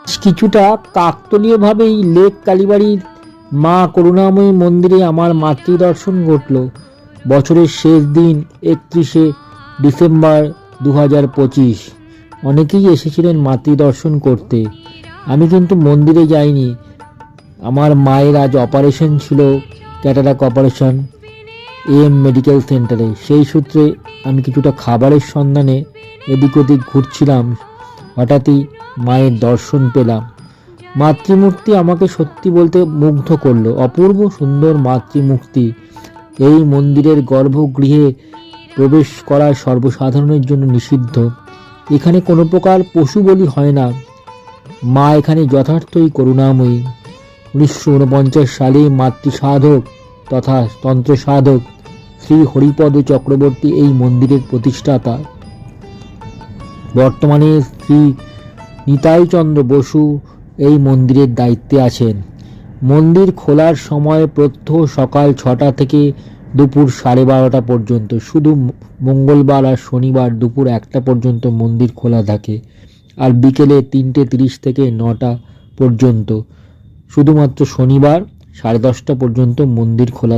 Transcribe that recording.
কিছুটা কাকতালীয়ভাবেই লেক কালীবাড়ির মা করুণাময়ী মন্দিরে আমার মাতৃদর্শন ঘটল। বছরের শেষ দিন 31শে ডিসেম্বর 2025। অনেকেই এসেছিলেন মাতৃদর্শন করতে। আমি কিন্তু মন্দিরে যাইনি। আমার মায়ের আজ অপারেশন ছিল, ক্যাটারাক্ট অপারেশন, AM মেডিকেল সেন্টারে। সেই সূত্রে আমি কিছুটা খাবারের সন্ধানে এদিক ওদিক ঘুরছিলাম। হঠাৎই মায়ের দর্শন পেলাম। মাতৃমূর্তি আমাকে সত্যি বলতে মুগ্ধ করলো। অপূর্ব সুন্দর মাতৃমূর্তি। এই মন্দিরের গর্ভগৃহে প্রবেশ করা সর্বসাধারণের জন্য নিষিদ্ধ। এখানে কোনো প্রকার পশু বলি হয় না। মা এখানে যথার্থই করুণাময়ী। 1949 সালে মাতৃসাধক তথা তন্ত্র সাধক শ্রী হরিপদ চক্রবর্তী এই মন্দিরের প্রতিষ্ঠাতা। বর্তমানে শ্রী নিতাইচন্দ্র বসু এই মন্দিরের দায়িত্বে আছেন। মন্দির খোলার সময় প্রত্যহ সকাল 6টা থেকে দুপুর 12:30 পর্যন্ত। শুধু মঙ্গলবার আর শনিবার দুপুর 1টা পর্যন্ত মন্দির খোলা থাকে, আর বিকেলে 3:30 থেকে 9টা পর্যন্ত। শুধুমাত্র শনিবার 10:30 পর্যন্ত মন্দির খোলা।